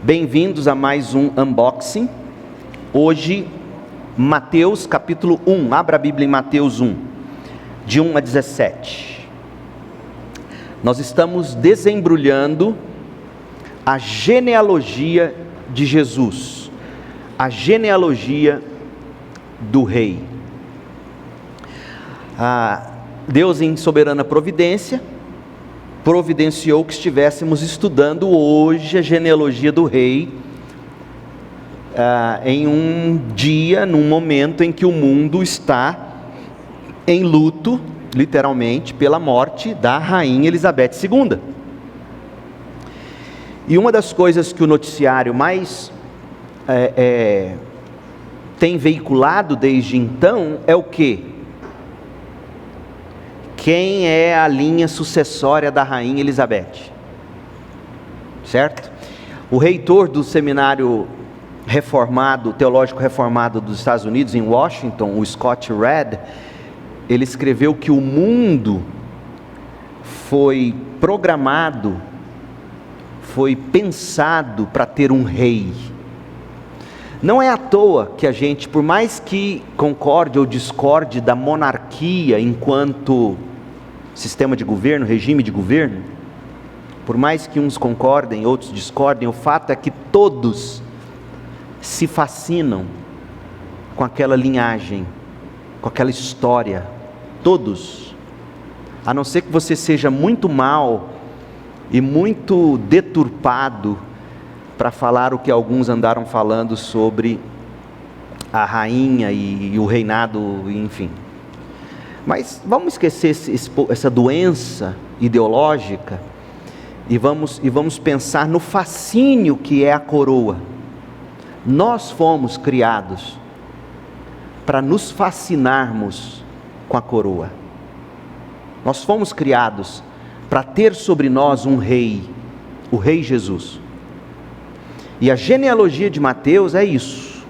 Bem-vindos a mais um unboxing. Hoje, Mateus capítulo 1. Abra a Bíblia em Mateus 1, de 1 a 17. Nós estamos desembrulhando a genealogia de Jesus, a genealogia do Rei. Deus, em soberana providência, providenciou que estivéssemos estudando hoje a genealogia do Rei, em um dia, num momento em que o mundo está em luto, literalmente, pela morte da Rainha Elizabeth II. E uma das coisas que o noticiário mais tem veiculado desde então é o quê? Quem é a linha sucessória da Rainha Elizabeth? Certo? O reitor do seminário reformado, teológico reformado dos Estados Unidos, em Washington, o Scott Redd, ele escreveu que o mundo foi programado, foi pensado para ter um rei. Não é à toa que a gente, por mais que concorde ou discorde da monarquia enquanto sistema de governo, regime de governo, por mais que uns concordem, outros discordem, o fato é que todos se fascinam com aquela linhagem, com aquela história, todos, a não ser que você seja muito mau e muito deturpado para falar o que alguns andaram falando sobre a rainha e o reinado, enfim. Mas vamos esquecer essa doença ideológica e vamos pensar no fascínio que é a coroa. Nós fomos criados para nos fascinarmos com a coroa. Nós fomos criados para ter sobre nós um rei, o Rei Jesus. E a genealogia de Mateus é isso.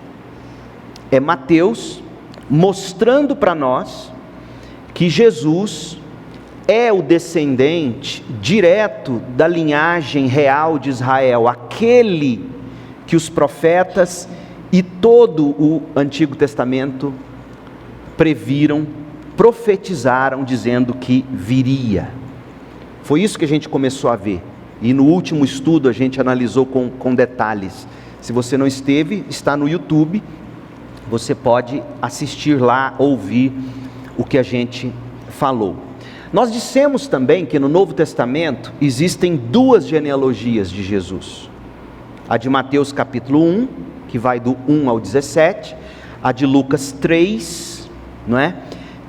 É Mateus mostrando para nós que Jesus é o descendente direto da linhagem real de Israel, aquele que os profetas e todo o Antigo Testamento previram, profetizaram, dizendo que viria. Foi isso que a gente começou a ver, e no último estudo a gente analisou com detalhes. Se você não esteve, está no YouTube, você pode assistir lá, ouvir o que a gente falou. Nós dissemos também que no Novo Testamento existem duas genealogias de Jesus. A de Mateus capítulo 1, que vai do 1 ao 17, a de Lucas 3, não é?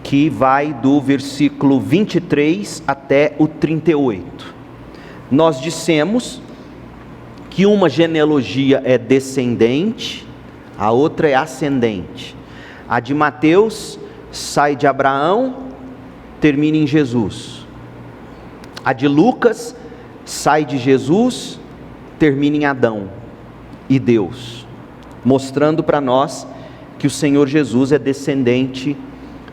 Que vai do versículo 23 até o 38. Nós dissemos que uma genealogia é descendente, a outra é ascendente. A de Mateus sai de Abraão, termina em Jesus. A de Lucas sai de Jesus, termina em Adão e Deus, mostrando para nós que o Senhor Jesus é descendente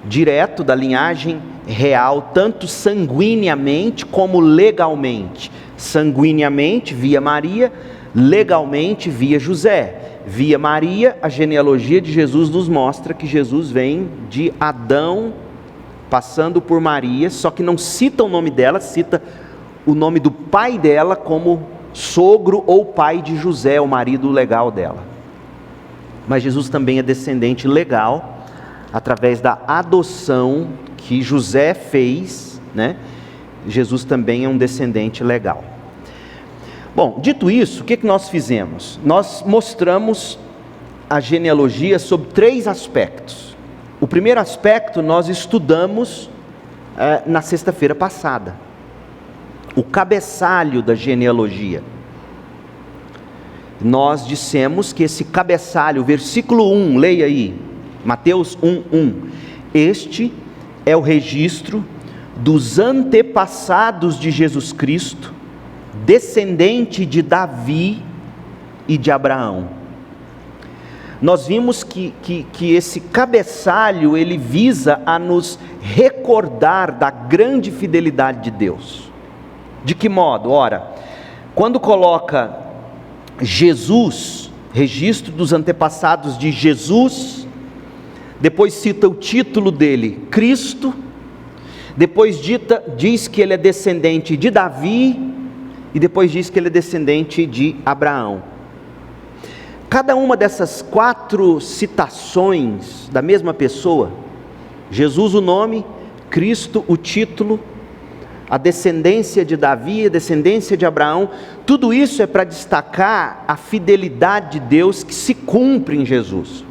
direto da linhagem real, tanto sanguineamente como legalmente. Sanguineamente via Maria, legalmente via José. Via Maria, a genealogia de Jesus nos mostra que Jesus vem de Adão, passando por Maria, só que não cita o nome dela, cita o nome do pai dela como sogro ou pai de José, o marido legal dela. Mas Jesus também é descendente legal, através da adoção que José fez, né? Jesus também é um descendente legal. Bom, dito isso, o que nós fizemos? Nós mostramos a genealogia sob três aspectos. O primeiro aspecto nós estudamos na sexta-feira passada. O cabeçalho da genealogia. Nós dissemos que esse cabeçalho, versículo 1, leia aí, Mateus 1:1. Este é o registro dos antepassados de Jesus Cristo, descendente de Davi e de Abraão. Nós vimos que esse cabeçalho, ele visa a nos recordar da grande fidelidade de Deus. De que modo? Ora, quando coloca Jesus, registro dos antepassados de Jesus, depois cita o título dele, Cristo, depois diz que ele é descendente de Davi, e depois diz que ele é descendente de Abraão. Cada uma dessas 4 citações da mesma pessoa, Jesus o nome, Cristo o título, a descendência de Davi, a descendência de Abraão, tudo isso é para destacar a fidelidade de Deus que se cumpre em Jesus.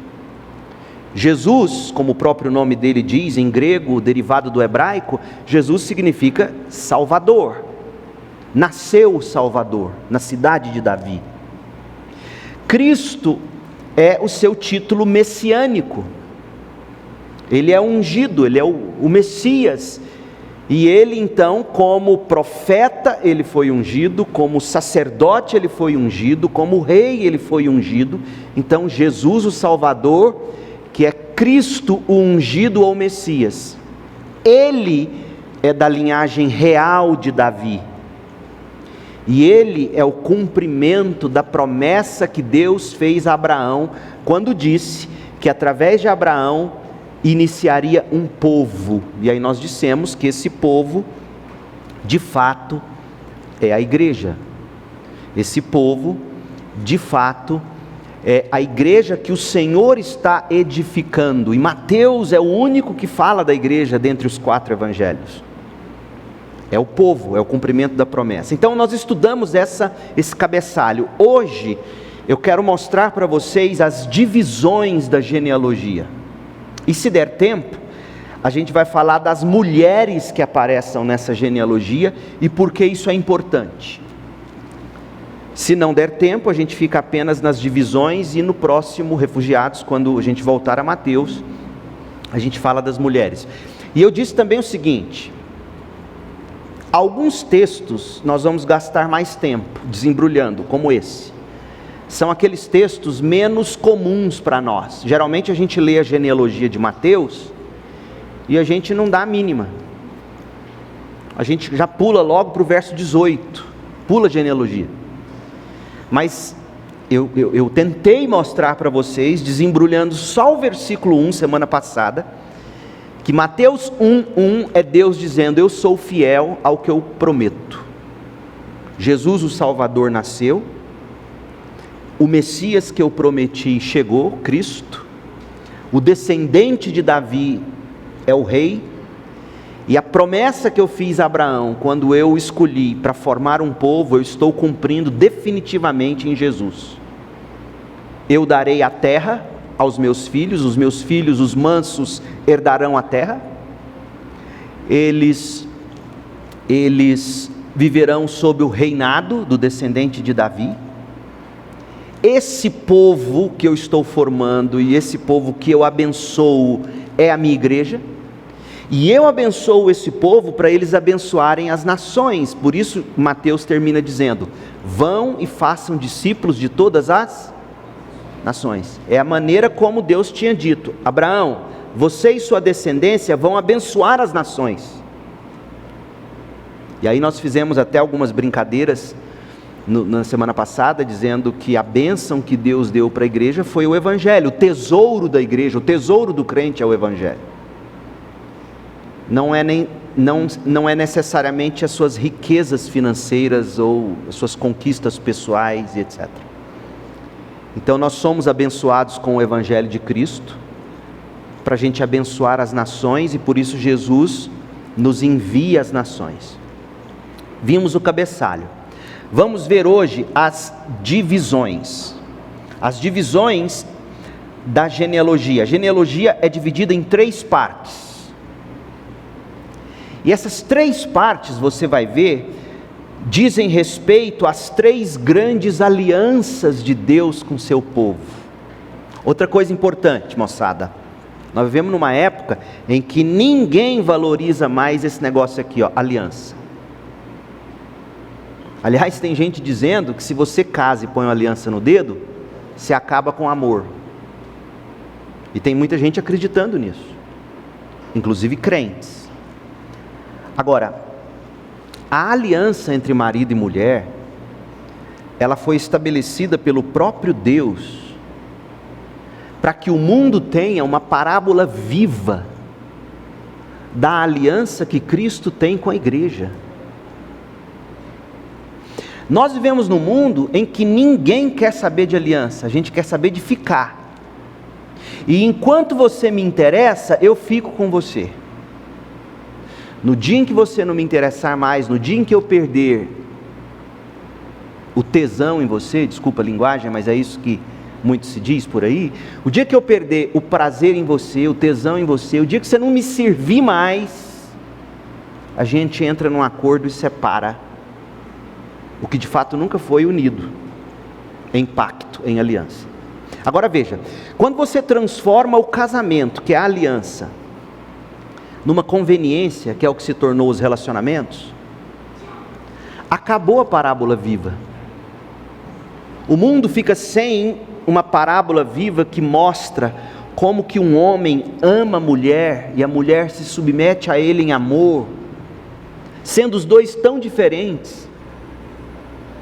Jesus, como o próprio nome dele diz, em grego, derivado do hebraico, Jesus significa Salvador. Nasceu o Salvador, na cidade de Davi. Cristo é o seu título messiânico. Ele é ungido, ele é o Messias. E ele então, como profeta, ele foi ungido, como sacerdote ele foi ungido, como rei ele foi ungido. Então Jesus o Salvador, que é Cristo o ungido ou Messias, ele é da linhagem real de Davi. E ele é o cumprimento da promessa que Deus fez a Abraão, quando disse que através de Abraão iniciaria um povo. E aí nós dissemos que esse povo, de fato, é a igreja. Esse povo, de fato, é a igreja que o Senhor está edificando. E Mateus é o único que fala da igreja dentre os 4 evangelhos. É o povo, é o cumprimento da promessa. Então nós estudamos esse cabeçalho. Hoje eu quero mostrar para vocês as divisões da genealogia. E se der tempo, a gente vai falar das mulheres que aparecem nessa genealogia e por que isso é importante. Se não der tempo, a gente fica apenas nas divisões e no próximo, Refugiados, quando a gente voltar a Mateus, a gente fala das mulheres. E eu disse também o seguinte: alguns textos nós vamos gastar mais tempo desembrulhando, como esse. São aqueles textos menos comuns para nós. Geralmente a gente lê a genealogia de Mateus e a gente não dá a mínima. A gente já pula logo para o verso 18, pula a genealogia. Mas eu tentei mostrar para vocês, desembrulhando só o versículo 1 semana passada, que Mateus 1:1 é Deus dizendo: eu sou fiel ao que eu prometo. Jesus o Salvador nasceu, o Messias que eu prometi chegou, Cristo, o descendente de Davi é o rei, e a promessa que eu fiz a Abraão, quando eu o escolhi para formar um povo, eu estou cumprindo definitivamente em Jesus. Eu darei a terra aos meus filhos, os mansos, herdarão a terra, eles viverão sob o reinado do descendente de Davi. Esse povo que eu estou formando e esse povo que eu abençoo é a minha igreja, e eu abençoo esse povo para eles abençoarem as nações. Por isso Mateus termina dizendo: vão e façam discípulos de todas as nações. É a maneira como Deus tinha dito: Abraão, você e sua descendência vão abençoar as nações. E aí nós fizemos até algumas brincadeiras na semana passada, dizendo que a bênção que Deus deu para a igreja foi o evangelho. O tesouro da igreja, o tesouro do crente é o evangelho. Não é necessariamente as suas riquezas financeiras ou as suas conquistas pessoais e etc. Então nós somos abençoados com o evangelho de Cristo, para a gente abençoar as nações, e por isso Jesus nos envia às nações. Vimos o cabeçalho. Vamos ver hoje as divisões. As divisões da genealogia. A genealogia é dividida em 3 partes. E essas 3 partes, você vai ver, dizem respeito às 3 grandes alianças de Deus com seu povo. Outra coisa importante, moçada, nós vivemos numa época em que ninguém valoriza mais esse negócio aqui, ó, aliança. Aliás, tem gente dizendo que se você casa e põe uma aliança no dedo, você acaba com o amor. E tem muita gente acreditando nisso, inclusive crentes. Agora, a aliança entre marido e mulher ela foi estabelecida pelo próprio Deus, para que o mundo tenha uma parábola viva da aliança que Cristo tem com a igreja. Nós vivemos num mundo em que ninguém quer saber de aliança, a gente quer saber de ficar. E enquanto você me interessa, eu fico com você. No dia em que você não me interessar mais, no dia em que eu perder o tesão em você, desculpa a linguagem, mas é isso que muito se diz por aí, o dia que eu perder o prazer em você, o tesão em você, o dia que você não me servir mais, a gente entra num acordo e separa o que de fato nunca foi unido em pacto, em aliança. Agora veja, quando você transforma o casamento, que é a aliança, numa conveniência, que é o que se tornou os relacionamentos, acabou a parábola viva. O mundo fica sem uma parábola viva que mostra como que um homem ama a mulher e a mulher se submete a ele em amor, sendo os dois tão diferentes,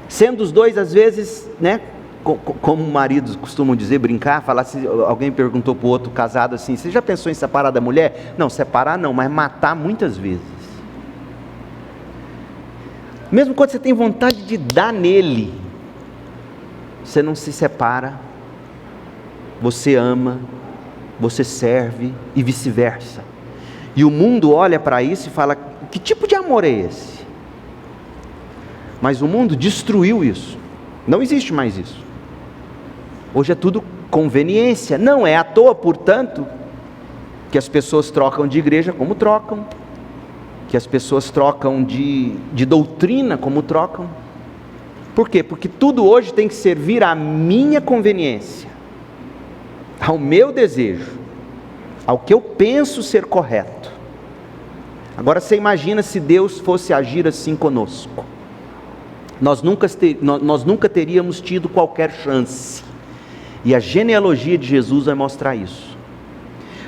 sendo os dois às vezes, né, como maridos costumam dizer, brincar, falar assim, alguém perguntou para o outro casado assim, você já pensou em separar da mulher? Não, separar não, mas matar muitas vezes. Mesmo quando você tem vontade de dar nele, você não se separa, você ama, você serve e vice-versa. E o mundo olha para isso e fala, que tipo de amor é esse? Mas o mundo destruiu isso, não existe mais isso. Hoje é tudo conveniência, não é à toa, portanto, que as pessoas trocam de igreja como trocam, que as pessoas trocam de doutrina como trocam. Por quê? Porque tudo hoje tem que servir à minha conveniência, ao meu desejo, ao que eu penso ser correto. Agora você imagina se Deus fosse agir assim conosco. Nós nunca teríamos tido qualquer chance. E a genealogia de Jesus vai mostrar isso.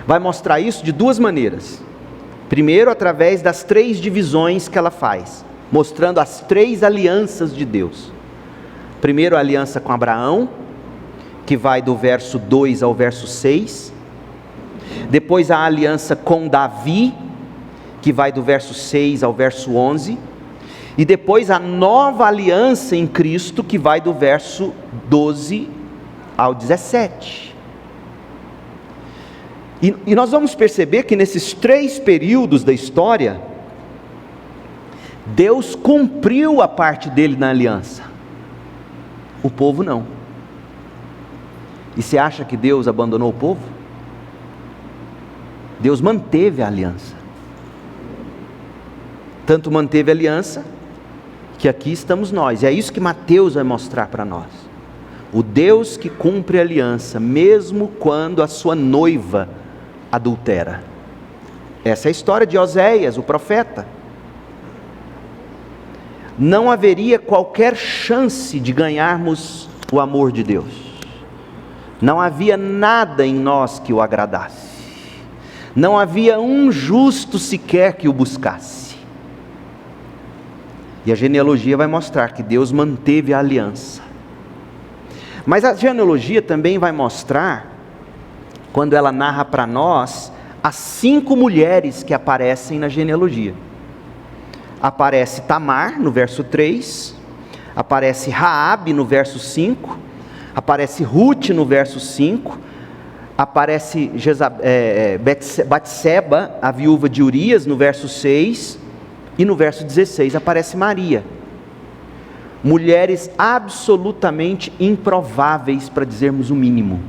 Vai mostrar isso de duas maneiras. Primeiro, através das 3 divisões que ela faz, mostrando as 3 alianças de Deus. Primeiro, a aliança com Abraão, que vai do verso 2 ao verso 6. Depois, a aliança com Davi, que vai do verso 6 ao verso 11. E depois, a nova aliança em Cristo, que vai do verso 12 ao 17. E nós vamos perceber que nesses 3 períodos da história, Deus cumpriu a parte dele na aliança, o povo não. E você acha que Deus abandonou o povo? Deus manteve a aliança. Tanto manteve a aliança, que aqui estamos nós, e é isso que Mateus vai mostrar para nós. O Deus que cumpre a aliança, mesmo quando a sua noiva adultera. Essa é a história de Oséias, o profeta. Não haveria qualquer chance de ganharmos o amor de Deus. Não havia nada em nós que o agradasse. Não havia um justo sequer que o buscasse. E a genealogia vai mostrar que Deus manteve a aliança. Mas a genealogia também vai mostrar, quando ela narra para nós, as 5 mulheres que aparecem na genealogia. Aparece Tamar no verso 3, aparece Raabe no verso 5, aparece Ruth no verso 5, aparece Batseba, a viúva de Urias, no verso 6, e no verso 16 aparece Maria. Mulheres absolutamente improváveis, para dizermos o mínimo.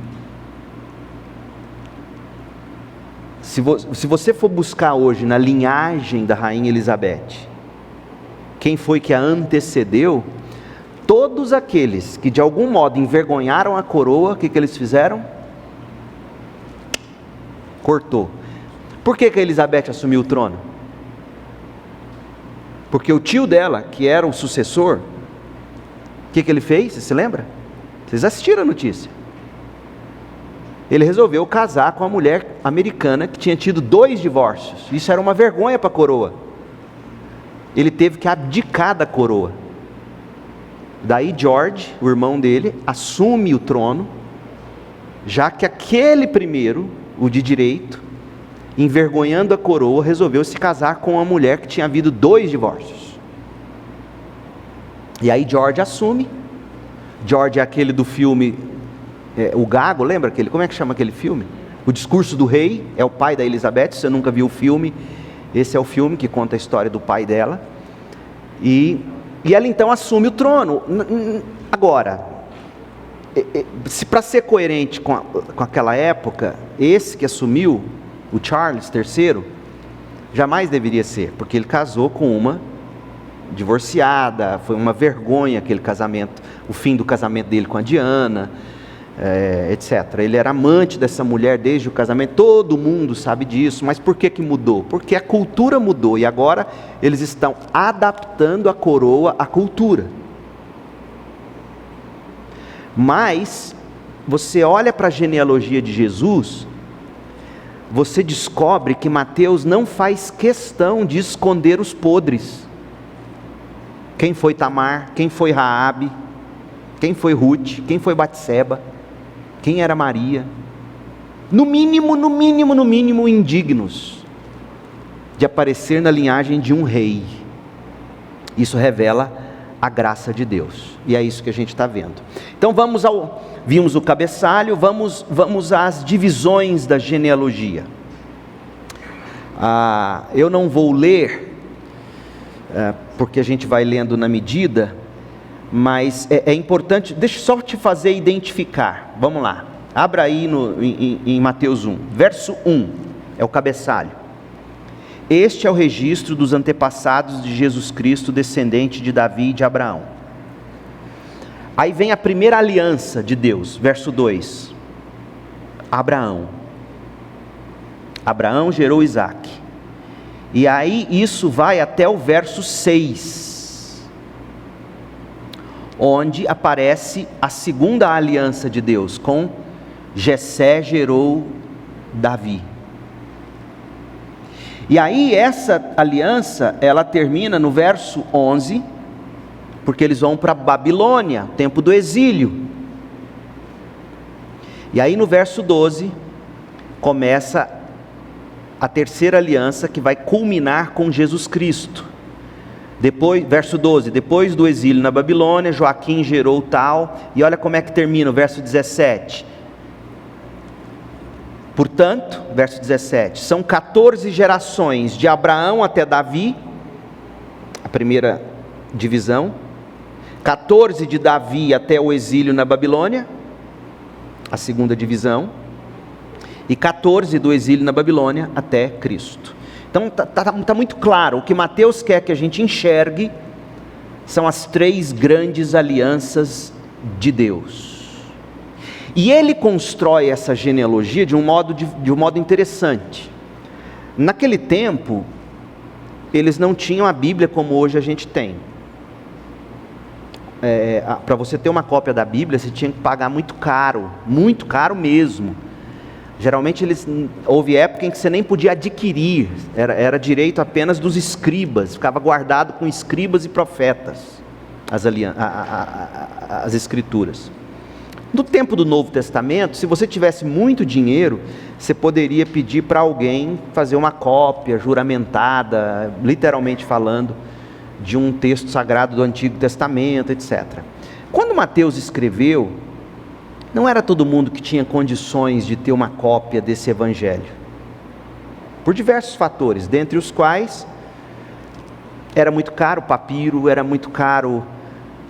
Se você for buscar hoje na linhagem da rainha Elizabeth, quem foi que a antecedeu, todos aqueles que de algum modo envergonharam a coroa, o que eles fizeram? Cortou. Por que a Elizabeth assumiu o trono? Porque o tio dela, que era o sucessor, o que ele fez? Você se lembra? Vocês assistiram a notícia. Ele resolveu casar com uma mulher americana que tinha tido 2 divórcios. Isso era uma vergonha para a coroa. Ele teve que abdicar da coroa. Daí George, o irmão dele, assume o trono, já que aquele primeiro, o de direito, envergonhando a coroa, resolveu se casar com uma mulher que tinha havido 2 divórcios. E aí George assume. George é aquele do filme, O Gago, lembra aquele? Como é que chama aquele filme? O Discurso do Rei, é o pai da Elizabeth. Se você nunca viu o filme, esse é o filme que conta a história do pai dela. E ela então assume o trono. Agora, se para ser coerente com aquela época, esse que assumiu, o Charles III, jamais deveria ser, porque ele casou com uma divorciada, foi uma vergonha aquele casamento, o fim do casamento dele com a Diana, etc. Ele era amante dessa mulher desde o casamento, todo mundo sabe disso. Mas por que mudou? Porque a cultura mudou, e agora eles estão adaptando a coroa à cultura. Mas, você olha para a genealogia de Jesus, você descobre que Mateus não faz questão de esconder os podres. Quem foi Tamar? Quem foi Raabe? Quem foi Ruth? Quem foi Batseba? Quem era Maria? No mínimo, indignos de aparecer na linhagem de um rei. Isso revela a graça de Deus, e é isso que a gente está vendo. Então vimos o cabeçalho, vamos às divisões da genealogia. Eu não vou ler, porque a gente vai lendo na medida, mas é importante, deixa eu só te fazer identificar. Vamos lá, abra aí em Mateus 1, verso 1, é o cabeçalho. Este é o registro dos antepassados de Jesus Cristo, descendente de Davi e de Abraão. Aí vem a primeira aliança de Deus, verso 2. Abraão gerou Isaac. E aí isso vai até o verso 6, onde aparece a segunda aliança de Deus, com Jessé gerou Davi. E aí essa aliança, ela termina no verso 11, porque eles vão para a Babilônia, tempo do exílio. E aí no verso 12, começa a terceira aliança, que vai culminar com Jesus Cristo. Depois, verso 12, depois do exílio na Babilônia, Joaquim gerou tal, e olha como é que termina o verso 17. Portanto, verso 17, são 14 gerações, de Abraão até Davi, a primeira divisão, 14 de Davi até o exílio na Babilônia, a segunda divisão, e 14 do exílio na Babilônia até Cristo. Então está muito claro, o que Mateus quer que a gente enxergue, são as 3 grandes alianças de Deus. E ele constrói essa genealogia de um modo interessante. Naquele tempo, eles não tinham a Bíblia como hoje a gente tem. Para você ter uma cópia da Bíblia, você tinha que pagar muito caro mesmo. Geralmente houve época em que você nem podia adquirir, era direito apenas dos escribas, ficava guardado com escribas e profetas, as escrituras. No tempo do Novo Testamento, se você tivesse muito dinheiro, você poderia pedir para alguém fazer uma cópia juramentada, literalmente falando, de um texto sagrado do Antigo Testamento, etc. Quando Mateus escreveu, não era todo mundo que tinha condições de ter uma cópia desse evangelho, por diversos fatores, dentre os quais era muito caro o papiro, era muito caro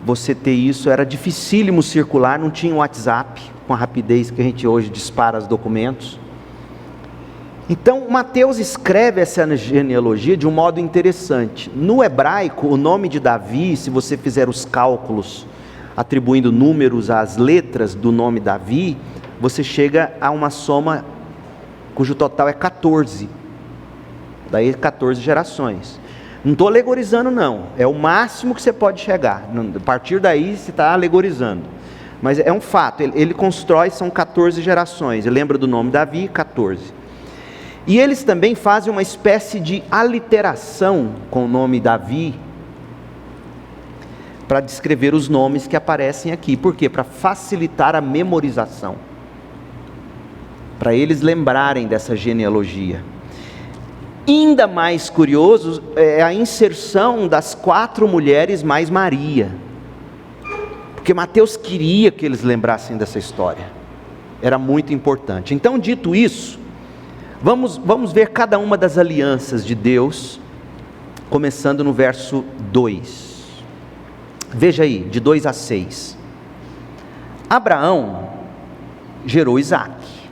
você ter isso, era dificílimo circular, não tinha WhatsApp com a rapidez que a gente hoje dispara os documentos. Então Mateus escreve essa genealogia de um modo interessante. No hebraico, o nome de Davi, se você fizer os cálculos atribuindo números às letras do nome Davi, você chega a uma soma cujo total é 14. Daí 14 gerações. Não estou alegorizando não, é o máximo que você pode chegar. A partir daí você está alegorizando. Mas é um fato, ele constrói, são 14 gerações. Lembra do nome Davi? 14. E eles também fazem uma espécie de aliteração com o nome Davi, para descrever os nomes que aparecem aqui. Por quê? Para facilitar a memorização, para eles lembrarem dessa genealogia. Ainda mais curioso é a inserção das 4 mulheres mais Maria, porque Mateus queria que eles lembrassem dessa história, era muito importante. Então, dito isso, vamos ver cada uma das alianças de Deus, começando no verso 2. Veja aí, de 2 a 6. Abraão gerou Isaque.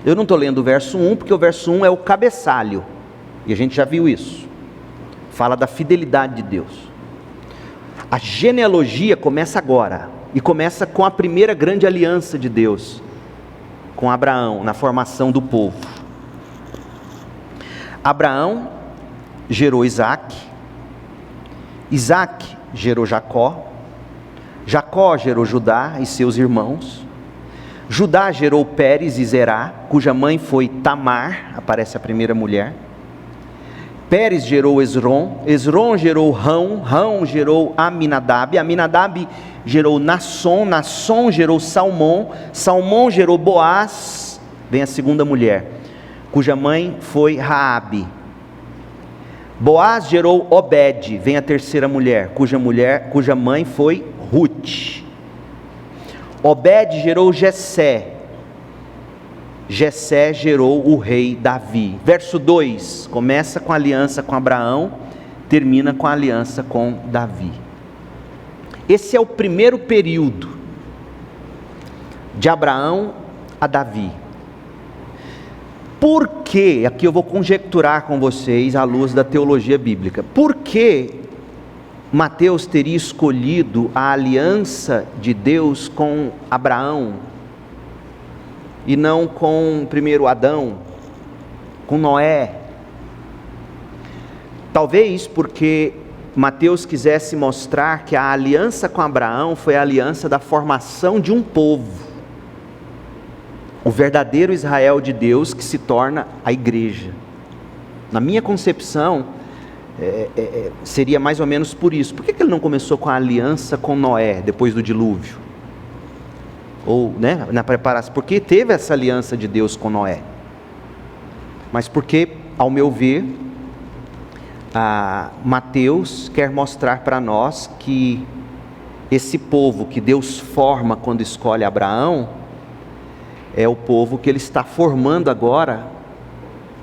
Eu não estou lendo o verso 1, porque o verso 1 é o cabeçalho, e a gente já viu isso. Fala da fidelidade de Deus. A genealogia começa agora, e começa com a primeira grande aliança de Deus com Abraão, na formação do povo. Abraão gerou Isaque, Isaque gerou Jacó, Jacó gerou Judá e seus irmãos, Judá gerou Pérez e Zerá, cuja mãe foi Tamar, aparece a primeira mulher. Pérez gerou Esrom, Esrom gerou Rão, Rão gerou Aminadab, Aminadab gerou Nasson, Nasson gerou Salmão, Salmão gerou Boaz, vem a segunda mulher, cuja mãe foi Raabe. Boaz gerou Obed, vem a terceira mulher, cuja mãe foi Ruth. Obed gerou Jessé, Jessé gerou o rei Davi. Verso 2, começa com a aliança com Abraão, termina com a aliança com Davi. Esse é o primeiro período, de Abraão a Davi. Por que, aqui eu vou conjecturar com vocês à luz da teologia bíblica, por que Mateus teria escolhido a aliança de Deus com Abraão, e não com primeiro Adão, com Noé? Talvez porque Mateus quisesse mostrar que a aliança com Abraão foi a aliança da formação de um povo, o verdadeiro Israel de Deus, que se torna a igreja. Na minha concepção, seria mais ou menos por isso. Por que ele não começou com a aliança com Noé, depois do dilúvio? Ou, na preparação, porque teve essa aliança de Deus com Noé. Mas porque, ao meu ver, Mateus quer mostrar para nós que esse povo que Deus forma quando escolhe Abraão, é o povo que ele está formando agora,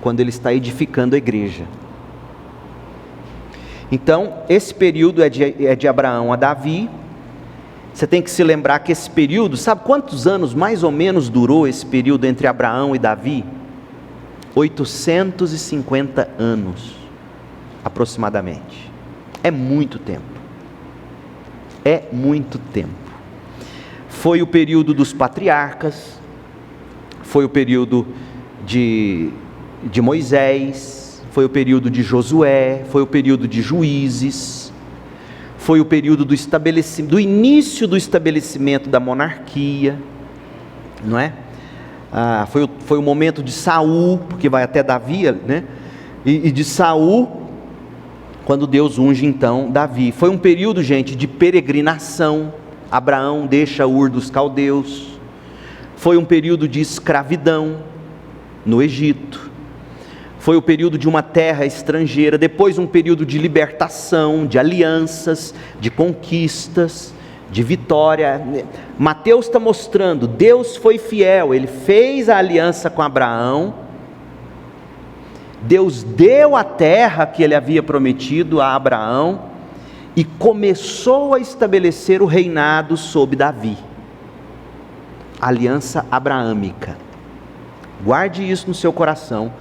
quando ele está edificando a igreja. Então, esse período é de Abraão a Davi. Você tem que se lembrar que esse período, sabe quantos anos mais ou menos durou esse período entre Abraão e Davi? 850 anos, aproximadamente. É muito tempo. É muito tempo. Foi o período dos patriarcas, foi o período de Moisés, foi o período de Josué, foi o período de Juízes, foi o período do início do estabelecimento da monarquia, não é? Foi o momento de Saul, porque vai até Davi, né? E de Saul, quando Deus unge então Davi. Foi um período, gente, de peregrinação. Abraão deixa Ur dos Caldeus. Foi um período de escravidão no Egito. Foi o período de uma terra estrangeira. Depois um período de libertação, de alianças, de conquistas, de vitória. Mateus está mostrando, Deus foi fiel, Ele fez a aliança com Abraão, Deus deu a terra que Ele havia prometido a Abraão, e começou a estabelecer o reinado sob Davi. Aliança abraâmica. Guarde isso no seu coração,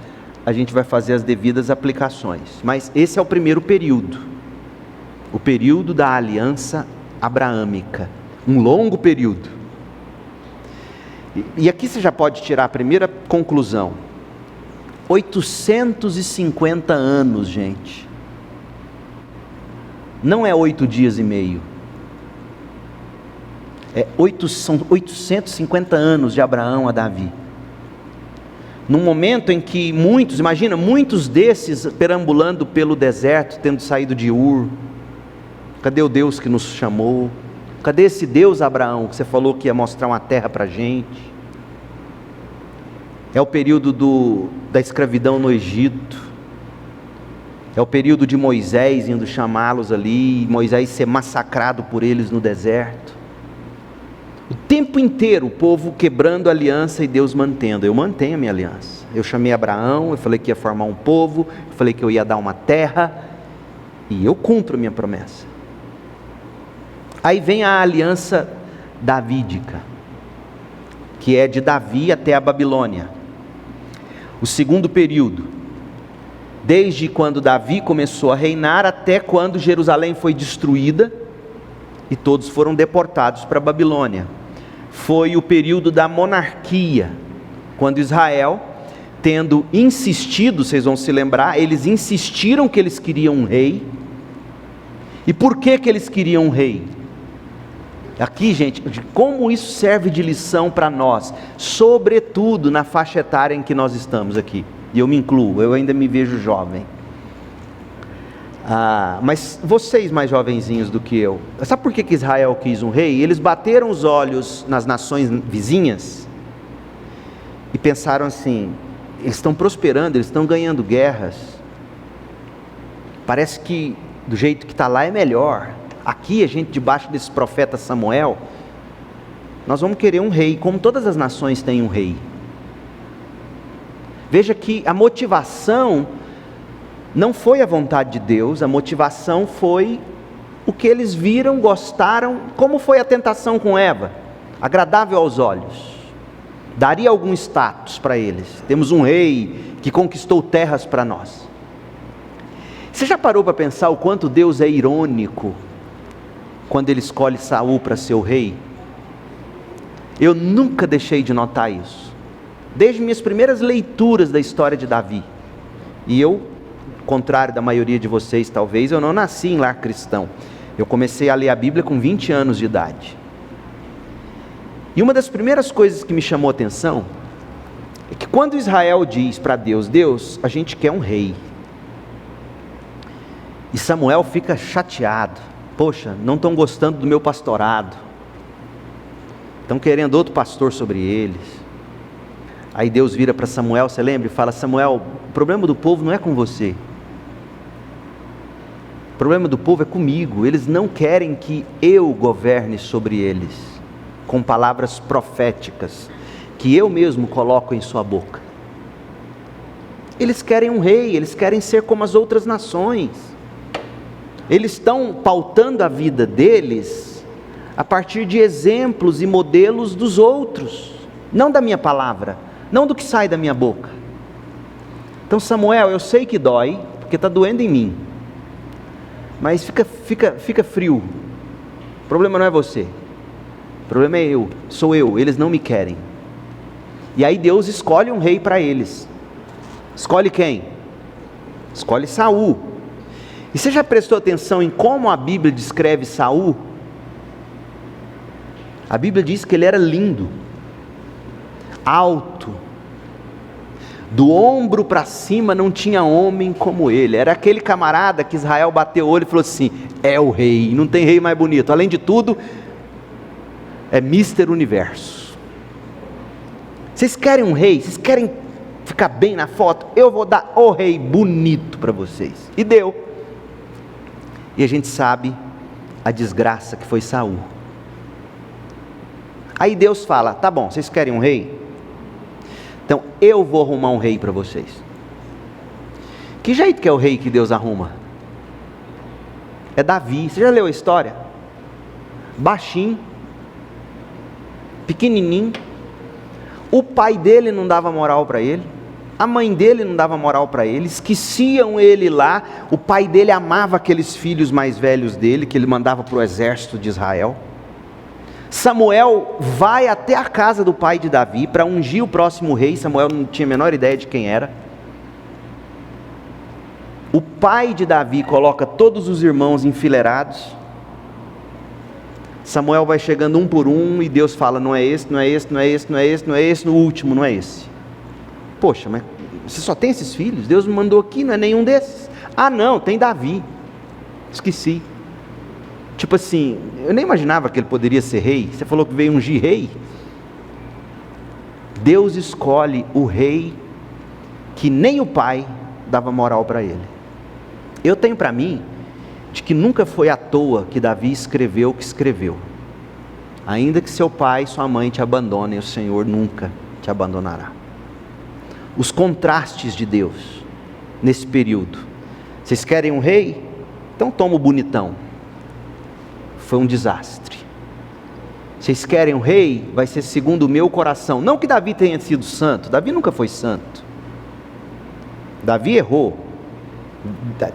a gente vai fazer as devidas aplicações. Mas esse é o primeiro período, o período da aliança abraâmica, um longo período. E aqui você já pode tirar a primeira conclusão: 850 anos, gente, não é 8 dias e meio, são 850 anos de Abraão a Davi, num momento em que muitos desses perambulando pelo deserto, tendo saído de Ur, Cadê o Deus que nos chamou? Cadê esse Deus, Abraão, que você falou que ia mostrar uma terra para a gente? É o período da escravidão no Egito. É o período de Moisés indo chamá-los ali, e Moisés ser massacrado por eles no deserto. O tempo inteiro o povo quebrando a aliança e Deus mantendo. Eu mantenho a minha aliança. Eu chamei Abraão, eu falei que ia formar um povo, eu falei que eu ia dar uma terra, e eu cumpro a minha promessa. Aí vem a aliança davídica, que é de Davi até a Babilônia. O segundo período, desde quando Davi começou a reinar até quando Jerusalém foi destruída e todos foram deportados para a Babilônia. Foi o período da monarquia, quando Israel, tendo insistido, vocês vão se lembrar, eles insistiram que eles queriam um rei. E por que eles queriam um rei? Aqui, gente, como isso serve de lição para nós, sobretudo na faixa etária em que nós estamos aqui, e eu me incluo, eu ainda me vejo jovem, mas vocês mais jovenzinhos do que eu, sabe por que Israel quis um rei? Eles bateram os olhos nas nações vizinhas, e pensaram assim, eles estão prosperando, eles estão ganhando guerras, parece que do jeito que está lá é melhor. Aqui a gente, debaixo desse profeta Samuel, nós vamos querer um rei, como todas as nações têm um rei. Veja que a motivação não foi a vontade de Deus, a motivação foi o que eles viram, gostaram, como foi a tentação com Eva, agradável aos olhos, daria algum status para eles, temos um rei que conquistou terras para nós. Você já parou para pensar o quanto Deus é irônico quando ele escolhe Saul para ser o rei? Eu nunca deixei de notar isso, desde minhas primeiras leituras da história de Davi. E eu, contrário da maioria de vocês talvez, eu não nasci em lar cristão. Eu comecei a ler a Bíblia com 20 anos de idade. E uma das primeiras coisas que me chamou a atenção é que quando Israel diz para Deus, Deus, a gente quer um rei, e Samuel fica chateado, poxa, não estão gostando do meu pastorado, estão querendo outro pastor sobre eles. Aí Deus vira para Samuel, você lembra? E fala, Samuel, o problema do povo não é com você, o problema do povo é comigo, eles não querem que eu governe sobre eles, com palavras proféticas, que eu mesmo coloco em sua boca. Eles querem um rei, eles querem ser como as outras nações. Eles estão pautando a vida deles a partir de exemplos e modelos dos outros, não da minha palavra, não do que sai da minha boca. Então Samuel, eu sei que dói, porque está doendo em mim, mas fica frio, o problema não é você, o problema é eu, sou eu, eles não me querem. E aí Deus escolhe um rei para eles. Escolhe quem? Escolhe Saul. E você já prestou atenção em como a Bíblia descreve Saul? A Bíblia diz que ele era lindo, alto, do ombro para cima não tinha homem como ele. Era aquele camarada que Israel bateu o olho e falou assim, é o rei, não tem rei mais bonito. Além de tudo, é Mister Universo. Vocês querem um rei? Vocês querem ficar bem na foto? Eu vou dar o rei bonito para vocês. E deu. E a gente sabe a desgraça que foi Saul. Aí Deus fala, tá bom, vocês querem um rei? Então eu vou arrumar um rei para vocês. Que jeito que é o rei que Deus arruma? É Davi. Você já leu a história? Baixinho, pequenininho, o pai dele não dava moral para ele, a mãe dele não dava moral para ele, esqueciam ele lá. O pai dele amava aqueles filhos mais velhos dele, que ele mandava para o exército de Israel. Samuel vai até a casa do pai de Davi para ungir o próximo rei. Samuel não tinha a menor ideia de quem era. O pai de Davi coloca todos os irmãos enfileirados. Samuel vai chegando um por um e Deus fala, não é esse, não é esse, não é esse, não é esse, não é esse, no último não é esse. Poxa, mas você só tem esses filhos? Deus me mandou aqui, não é nenhum desses. Ah não, tem Davi, esqueci. Tipo assim, eu nem imaginava que ele poderia ser rei. Você falou que veio ungir rei. Deus escolhe o rei que nem o pai dava moral para ele. Eu tenho para mim de que nunca foi à toa que Davi escreveu o que escreveu. Ainda que seu pai e sua mãe te abandonem, o Senhor nunca te abandonará. Os contrastes de Deus nesse período. Vocês querem um rei? Então toma o bonitão. Foi um desastre. Vocês querem um rei? Vai ser segundo o meu coração. Não que Davi tenha sido santo. Davi nunca foi santo. Davi errou.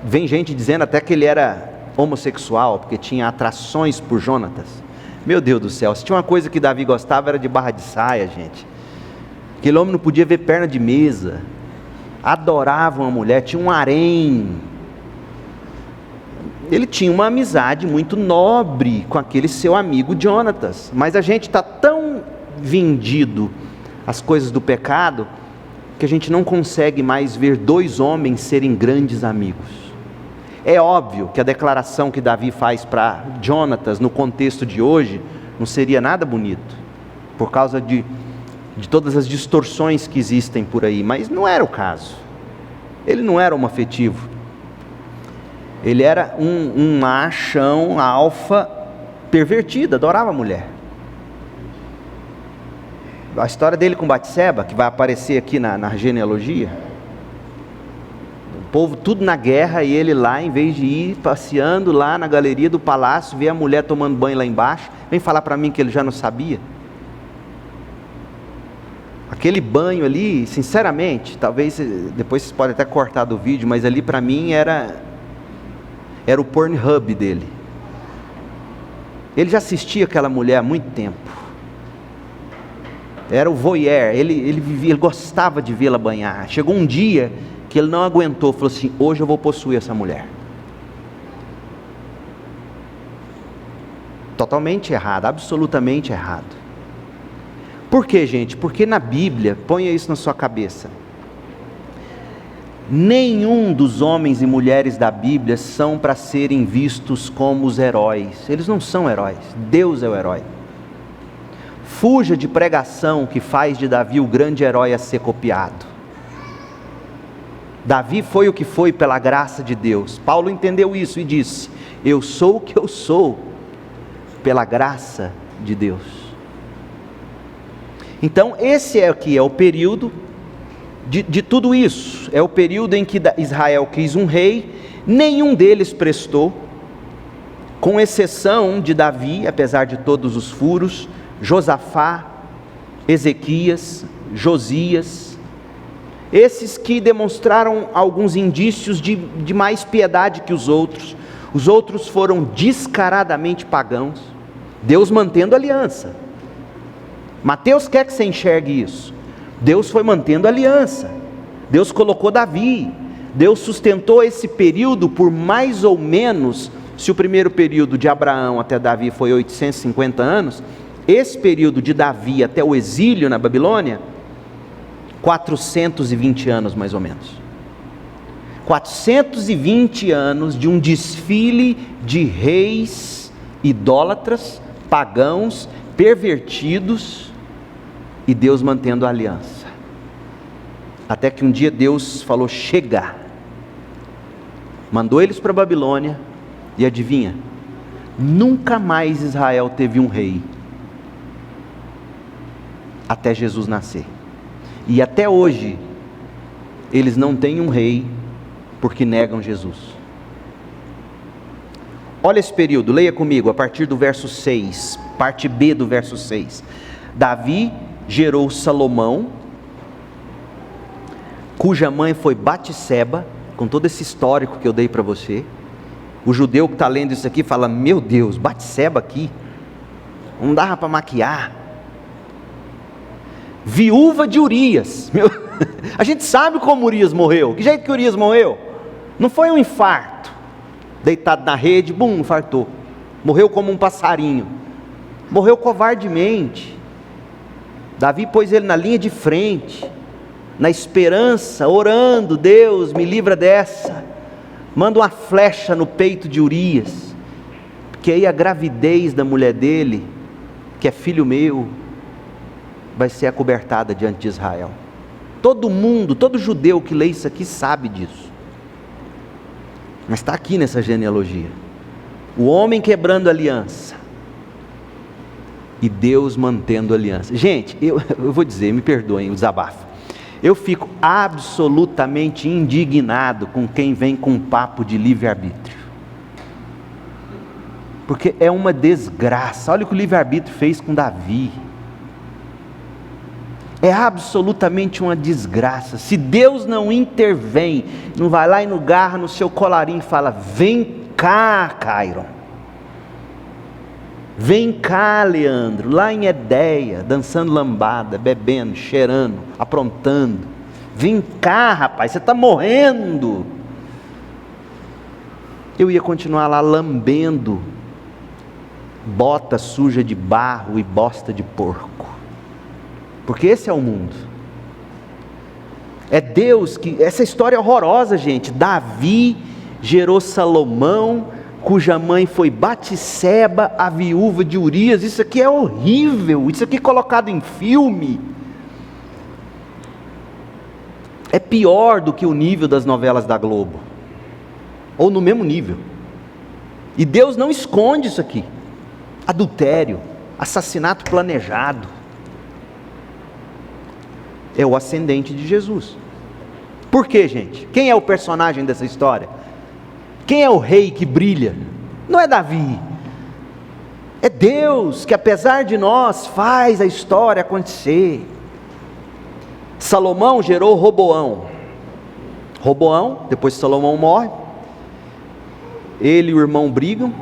Vem gente dizendo até que ele era homossexual, porque tinha atrações por Jonatas. Meu Deus do céu, se tinha uma coisa que Davi gostava era de barra de saia, gente. Aquele homem não podia ver perna de mesa. Adorava uma mulher, tinha um harém. Ele tinha uma amizade muito nobre com aquele seu amigo Jonatas. Mas a gente está tão vendido às coisas do pecado, que a gente não consegue mais ver dois homens serem grandes amigos. É óbvio que a declaração que Davi faz para Jonatas, no contexto de hoje, não seria nada bonito, por causa de todas as distorções que existem por aí, mas não era o caso. Ele não era homoafetivo. Ele era um machão, alfa, pervertido, adorava a mulher. A história dele com Batseba, que vai aparecer aqui na genealogia. O povo tudo na guerra e ele lá, em vez de ir passeando lá na galeria do palácio, ver a mulher tomando banho lá embaixo, vem falar para mim que ele já não sabia. Aquele banho ali, sinceramente, talvez depois vocês podem até cortar do vídeo, mas ali para mim era o Pornhub dele. Ele já assistia aquela mulher há muito tempo. Era o voyeur, ele gostava de vê-la banhar. Chegou um dia que ele não aguentou, falou assim: hoje eu vou possuir essa mulher. Totalmente errado, absolutamente errado. Por quê, gente? Porque na Bíblia, ponha isso na sua cabeça, nenhum dos homens e mulheres da Bíblia são para serem vistos como os heróis. Eles não são heróis, Deus é o herói. Fuja de pregação que faz de Davi o grande herói a ser copiado. Davi foi o que foi pela graça de Deus. Paulo entendeu isso e disse: eu sou o que eu sou pela graça de Deus. Então esse é o período de tudo isso. É o período em que Israel quis um rei, nenhum deles prestou, com exceção de Davi, apesar de todos os furos, Josafá, Ezequias, Josias, esses que demonstraram alguns indícios de mais piedade que os outros. Os outros foram descaradamente pagãos, Deus mantendo aliança. Mateus quer que você enxergue isso. Deus foi mantendo aliança, Deus colocou Davi, Deus sustentou esse período por mais ou menos, se o primeiro período de Abraão até Davi foi 850 anos, esse período de Davi até o exílio na Babilônia, 420 anos mais ou menos. 420 anos de um desfile de reis idólatras, pagãos, pervertidos, e Deus mantendo a aliança. Até que um dia Deus falou: chega. Mandou eles para a Babilônia, e adivinha? Nunca mais Israel teve um rei. Até Jesus nascer. E até hoje, eles não têm um rei, porque negam Jesus. Olha esse período, leia comigo, a partir do verso 6, parte B do verso 6. Davi gerou Salomão, cuja mãe foi Batseba, com todo esse histórico que eu dei para você. O judeu que está lendo isso aqui fala: meu Deus, Batseba aqui, não dava para maquiar. Viúva de Urias. A gente sabe como Urias morreu. Que jeito que Urias morreu? Não foi um infarto, deitado na rede, bum, infartou. Morreu como um passarinho. Morreu covardemente. Davi pôs ele na linha de frente, na esperança, orando: Deus, me livra dessa. Manda uma flecha no peito de Urias. que aí a gravidez da mulher dele, que é filho meu, vai ser acobertada diante de Israel. Todo mundo, todo judeu que lê isso aqui sabe disso. Mas está aqui nessa genealogia. O homem quebrando aliança e Deus mantendo aliança. Gente, eu vou dizer, me perdoem o desabafo. Eu fico absolutamente indignado com quem vem com um papo de livre-arbítrio. Porque é uma desgraça. Olha o que o livre-arbítrio fez com Davi. É absolutamente uma desgraça. Se Deus não intervém, não vai lá e não garra no seu colarinho e fala: vem cá, Cairon. Vem cá, Leandro, lá em Edéia, dançando lambada, bebendo, cheirando, aprontando. Vem cá, rapaz, você está morrendo. Eu ia continuar lá lambendo bota suja de barro e bosta de porco. Porque esse é o mundo. É Deus que... Essa história é horrorosa, gente. Davi gerou Salomão, cuja mãe foi Batseba, a viúva de Urias. Isso aqui é horrível. Isso aqui colocado em filme é pior do que o nível das novelas da Globo, ou no mesmo nível. E Deus não esconde isso aqui. Adultério, assassinato planejado. É o ascendente de Jesus. Por quê, gente? Quem é o personagem dessa história? Quem é o rei que brilha? Não é Davi. É Deus que, apesar de nós, faz a história acontecer. Salomão gerou Roboão. Roboão, depois que Salomão morre, ele e o irmão brigam,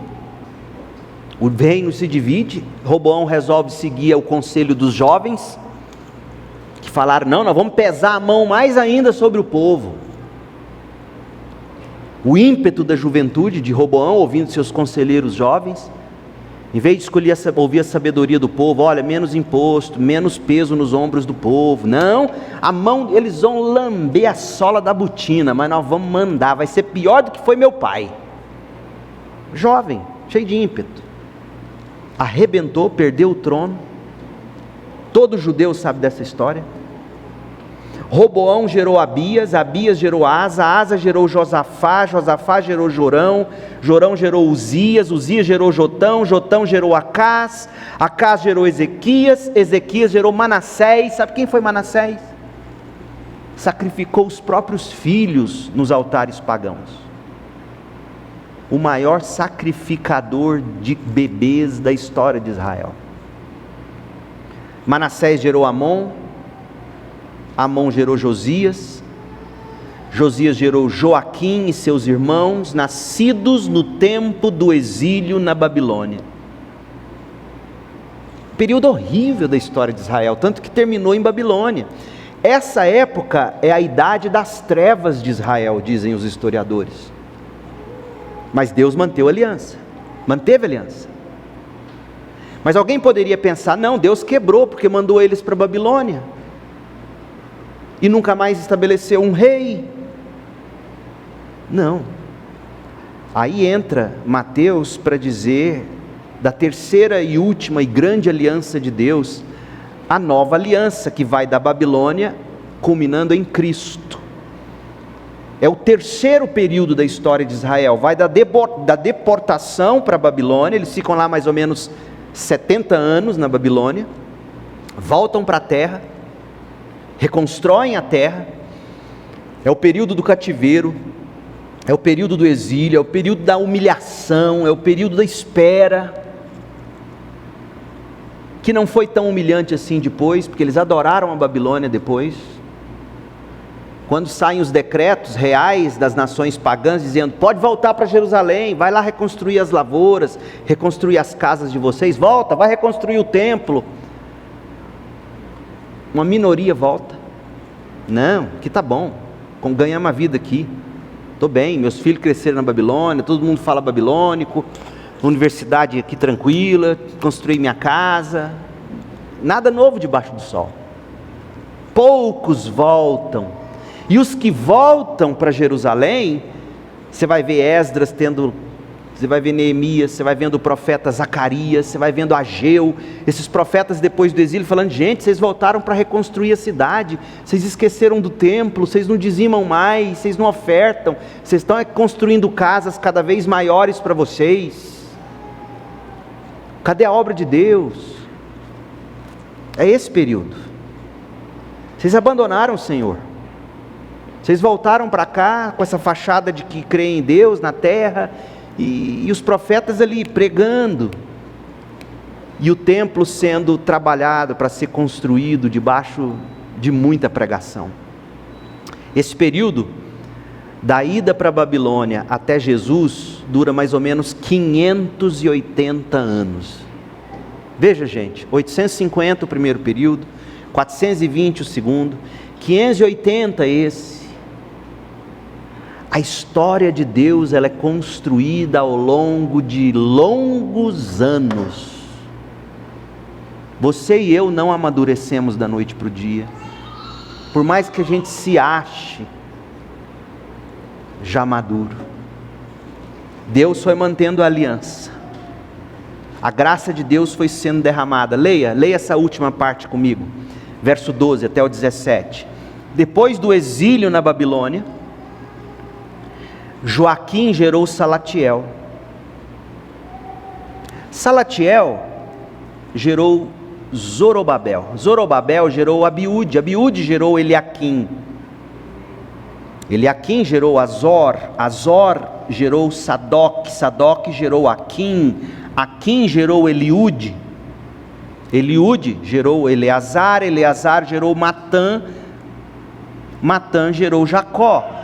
o reino se divide. Roboão resolve seguir o conselho dos jovens, que falaram: não, nós vamos pesar a mão mais ainda sobre o povo. O ímpeto da juventude de Roboão, ouvindo seus conselheiros jovens, em vez de escolher ouvir a sabedoria do povo: olha, menos imposto, menos peso nos ombros do povo. Não, a mão, eles vão lamber a sola da botina, mas nós vamos mandar, vai ser pior do que foi meu pai. Jovem, cheio de ímpeto, arrebentou, perdeu o trono. Todo judeu sabe dessa história. Roboão gerou Abias, Abias gerou Asa, Asa gerou Josafá, Josafá gerou Jorão, Jorão gerou Uzias, Uzias gerou Jotão, Jotão gerou Acás, Acás gerou Ezequias, Ezequias gerou Manassés. Sabe quem foi Manassés? Sacrificou os próprios filhos nos altares pagãos. O maior sacrificador de bebês da história de Israel. Manassés gerou Amon, Amon gerou Josias, Josias gerou Joaquim e seus irmãos, nascidos no tempo do exílio na Babilônia. Período horrível da história de Israel, tanto que terminou em Babilônia. Essa época é a idade das trevas de Israel, dizem os historiadores. Mas Deus manteve a aliança. Mas alguém poderia pensar: não, Deus quebrou porque mandou eles para a Babilônia e nunca mais estabeleceu um rei. Não. Aí entra Mateus para dizer da terceira e última e grande aliança de Deus, a nova aliança que vai da Babilônia, culminando em Cristo. É o terceiro período da história de Israel. Vai da deportação para a Babilônia. Eles ficam lá mais ou menos 70 anos na Babilônia, voltam para a terra, reconstroem a terra. É o período do cativeiro, é o período do exílio, é o período da humilhação, é o período da espera, que não foi tão humilhante assim depois, porque eles adoraram a Babilônia depois. Quando saem os decretos reais das nações pagãs, dizendo: pode voltar para Jerusalém, vai lá reconstruir as lavouras, reconstruir as casas de vocês, volta, vai reconstruir o templo. Uma minoria volta: não, aqui está bom, ganhamos a vida aqui, estou bem, meus filhos cresceram na Babilônia, todo mundo fala babilônico, universidade aqui tranquila, construí minha casa, nada novo debaixo do sol. Poucos voltam. E os que voltam para Jerusalém, você vai ver Esdras tendo você vai ver Neemias, você vai vendo o profeta Zacarias, você vai vendo Ageu, esses profetas depois do exílio falando: gente, vocês voltaram para reconstruir a cidade, vocês esqueceram do templo, vocês não dizimam mais, vocês não ofertam, vocês estão construindo casas cada vez maiores para vocês. Cadê a obra de Deus? É esse período. Vocês abandonaram o Senhor, vocês voltaram para cá com essa fachada de que creem em Deus na terra, e os profetas ali pregando, e o templo sendo trabalhado para ser construído debaixo de muita pregação. Esse período da ida para a Babilônia até Jesus dura mais ou menos 580 anos. Veja, gente, 850 o primeiro período, 420 o segundo, 580 esse. A história de Deus, ela é construída ao longo de longos anos. Você e eu não amadurecemos da noite para o dia, por mais que a gente se ache já maduro. Deus foi mantendo a aliança, a graça de Deus foi sendo derramada. Leia essa última parte comigo, verso 12 até o 17. Depois do exílio na Babilônia, Joaquim gerou Salatiel. Salatiel gerou Zorobabel. Zorobabel gerou Abiúde. Abiúde gerou Eliaquim. Eliaquim gerou Azor. Azor gerou Sadoc. Sadoc gerou Aquim. Aquim gerou Eliúde. Eliúde gerou Eleazar. Eleazar gerou Matã. Matã gerou Jacó.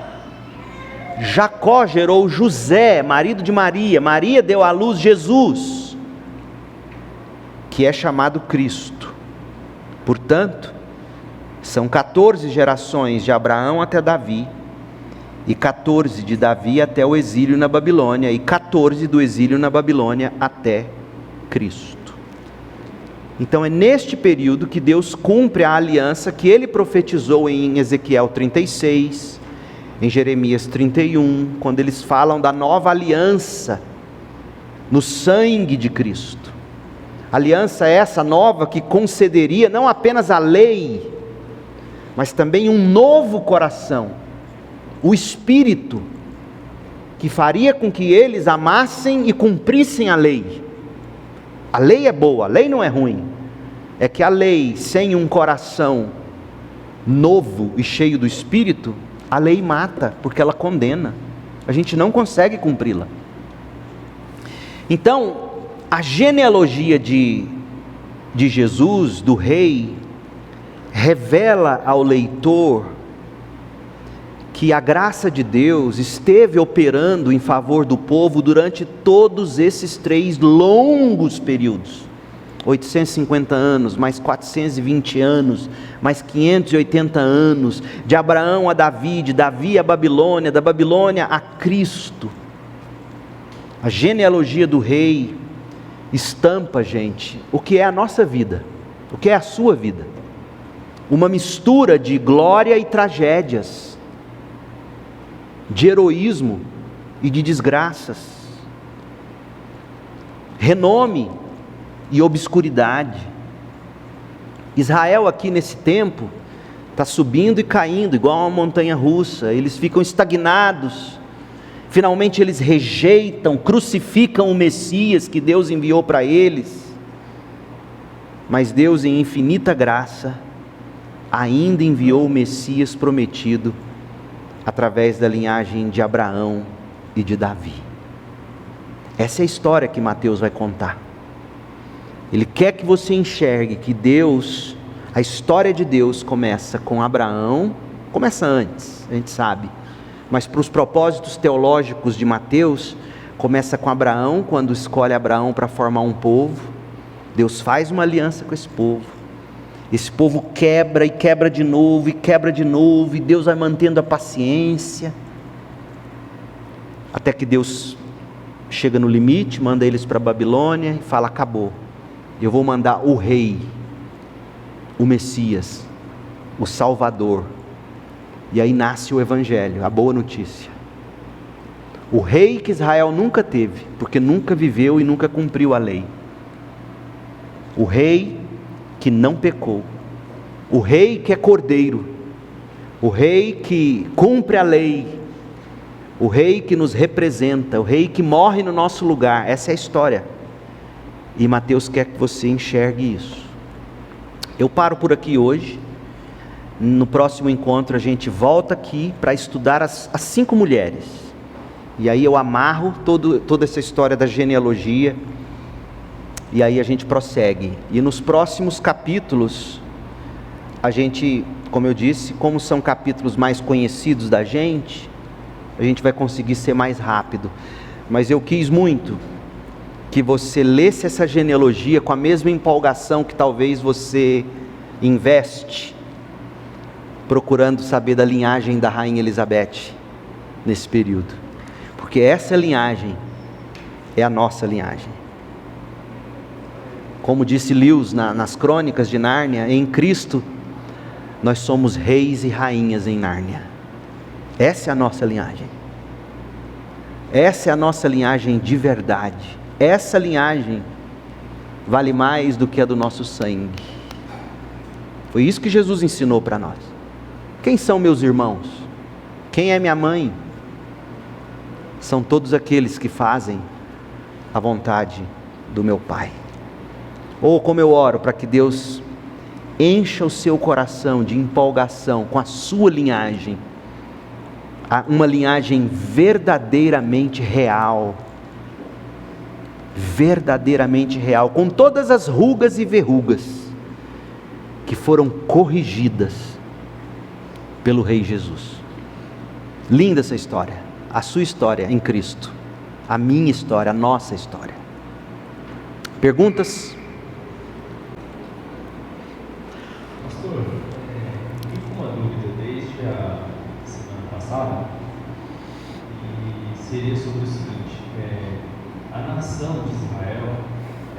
Jacó gerou José, marido de Maria. Maria deu à luz Jesus, que é chamado Cristo. Portanto, são 14 gerações de Abraão até Davi, e 14 de Davi até o exílio na Babilônia, e 14 do exílio na Babilônia até Cristo. Então é neste período que Deus cumpre a aliança que Ele profetizou em Ezequiel 36, em Jeremias 31, quando eles falam da nova aliança no sangue de Cristo. Aliança essa nova que concederia não apenas a lei, mas também um novo coração, o Espírito, que faria com que eles amassem e cumprissem a lei. A lei é boa, a lei não é ruim. É que a lei sem um coração novo e cheio do Espírito, a lei mata, porque ela condena. A gente não consegue cumpri-la. Então, a genealogia de Jesus, do rei, revela ao leitor que a graça de Deus esteve operando em favor do povo durante todos esses 3 longos períodos. 850 anos, mais 420 anos, mais 580 anos, de Abraão a Davi, de Davi a Babilônia, da Babilônia a Cristo. A genealogia do rei estampa, gente, o que é a nossa vida, o que é a sua vida. Uma mistura de glória e tragédias, de heroísmo e de desgraças, renome e obscuridade. Israel aqui nesse tempo está subindo e caindo igual uma montanha russa. Eles ficam estagnados, finalmente eles rejeitam, crucificam o Messias que Deus enviou para eles, mas Deus em infinita graça ainda enviou o Messias prometido através da linhagem de Abraão e de Davi. Essa é a história que Mateus vai contar. Ele quer que você enxergue que Deus, a história de Deus começa com Abraão, começa antes, a gente sabe, mas para os propósitos teológicos de Mateus, começa com Abraão, quando escolhe Abraão para formar um povo. Deus faz uma aliança com esse povo quebra e quebra de novo, e quebra de novo, e Deus vai mantendo a paciência, até que Deus chega no limite, manda eles para a Babilônia e fala: acabou, eu vou mandar o rei, o Messias, o Salvador. E aí nasce o Evangelho, a boa notícia. O rei que Israel nunca teve, porque nunca viveu e nunca cumpriu a lei. O rei que não pecou. O rei que é cordeiro. O rei que cumpre a lei. O rei que nos representa. O rei que morre no nosso lugar. Essa é a história. E Mateus quer que você enxergue isso. Eu paro por aqui hoje. No próximo encontro a gente volta aqui para estudar as 5 mulheres. E aí eu amarro toda essa história da genealogia. E aí a gente prossegue. E nos próximos capítulos, a gente, como eu disse, como são capítulos mais conhecidos da gente, a gente vai conseguir ser mais rápido. Mas eu quis muito que você lesse essa genealogia com a mesma empolgação que talvez você investe procurando saber da linhagem da Rainha Elizabeth nesse período, porque essa linhagem é a nossa linhagem. Como disse Lewis nas Crônicas de Nárnia, em Cristo nós somos reis e rainhas em Nárnia. Essa é a nossa linhagem. Essa é a nossa linhagem de verdade. Essa linhagem vale mais do que a do nosso sangue. Foi isso que Jesus ensinou para nós. Quem são meus irmãos? Quem é minha mãe? São todos aqueles que fazem a vontade do meu Pai. Ou como eu oro para que Deus encha o seu coração de empolgação com a sua linhagem, uma linhagem verdadeiramente real, com todas as rugas e verrugas que foram corrigidas pelo Rei Jesus. Linda essa história, a sua história em Cristo, a minha história, a nossa história. Perguntas? Pastor, fiquei com uma dúvida desde a semana passada, e seria sobre o seguinte: a nação de Israel,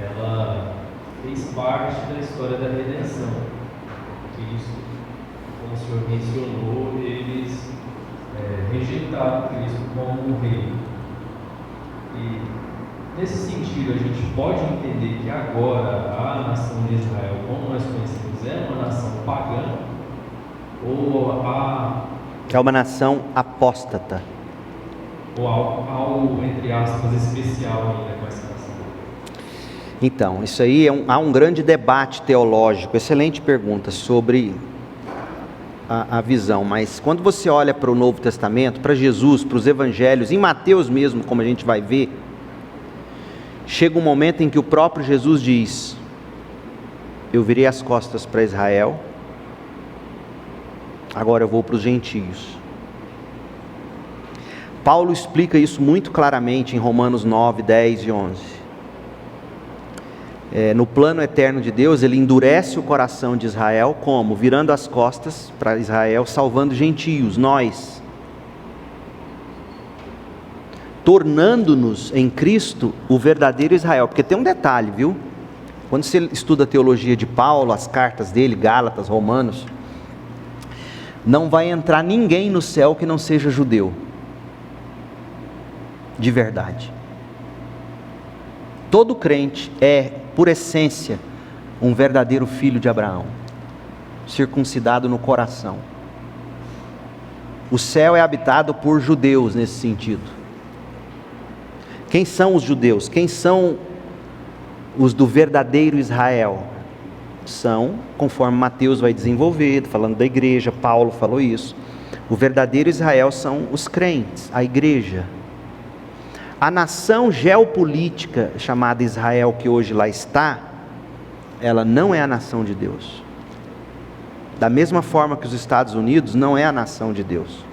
ela fez parte da história da redenção. Cristo, como o senhor mencionou, eles rejeitaram Cristo como rei. E nesse sentido, a gente pode entender que agora a nação de Israel, como nós conhecemos, é uma nação pagã, ou É uma nação apóstata. Ou algo, entre aspas, especial ainda com essa nação? Então, isso aí há um grande debate teológico, excelente pergunta sobre a visão, mas quando você olha para o Novo Testamento, para Jesus, para os Evangelhos, em Mateus mesmo, como a gente vai ver, chega um momento em que o próprio Jesus diz: eu virei as costas para Israel, agora eu vou para os gentios. Paulo explica isso muito claramente em Romanos 9, 10 e 11. No plano eterno de Deus, ele endurece o coração de Israel, como? Virando as costas para Israel, salvando gentios, nós, tornando-nos em Cristo o verdadeiro Israel. Porque tem um detalhe, viu? Quando você estuda a teologia de Paulo, as cartas dele, Gálatas, Romanos, não vai entrar ninguém no céu que não seja judeu, de verdade. Todo crente é, por essência, um verdadeiro filho de Abraão, circuncidado no coração. O céu é habitado por judeus nesse sentido. Quem são os judeus? Quem são os do verdadeiro Israel? São, conforme Mateus vai desenvolver, falando da igreja, Paulo falou isso. O verdadeiro Israel são os crentes, a igreja. A nação geopolítica chamada Israel, que hoje lá está, ela não é a nação de Deus. Da mesma forma que os Estados Unidos não é a nação de Deus.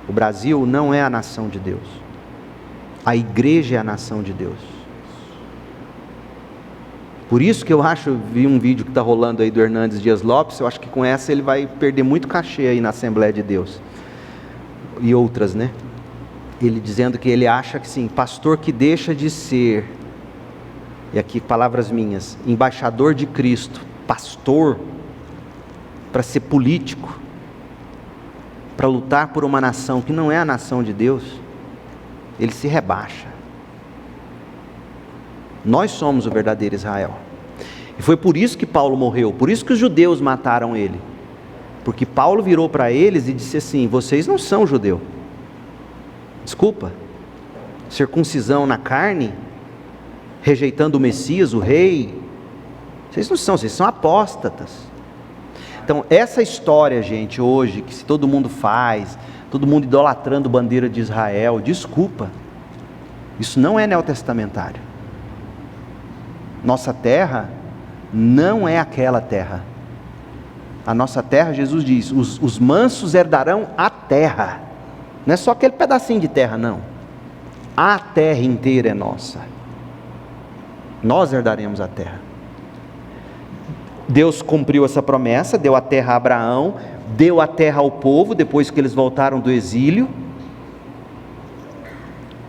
O Brasil não é a nação de Deus. A igreja é a nação de Deus. Por isso que eu vi um vídeo que está rolando aí do Hernandes Dias Lopes, eu acho que com essa ele vai perder muito cachê aí na Assembleia de Deus. E outras, né? Ele dizendo que ele acha que sim, pastor que deixa de ser, e aqui palavras minhas, embaixador de Cristo, pastor, para ser político, para lutar por uma nação que não é a nação de Deus, ele se rebaixa. Nós somos o verdadeiro Israel. E foi por isso que Paulo morreu, por isso que os judeus mataram ele. Porque Paulo virou para eles e disse assim: vocês não são judeu. Desculpa, circuncisão na carne, rejeitando o Messias, o rei, vocês não são, vocês são apóstatas. Então essa história, gente, hoje, que se todo mundo faz, todo mundo idolatrando bandeira de Israel, desculpa, isso não é neotestamentário. Nossa terra não é aquela terra. A nossa terra, Jesus diz, os mansos herdarão a terra. Não é só aquele pedacinho de terra, não. A terra inteira é nossa. Nós herdaremos a terra. Deus cumpriu essa promessa, deu a terra a Abraão, deu a terra ao povo, depois que eles voltaram do exílio.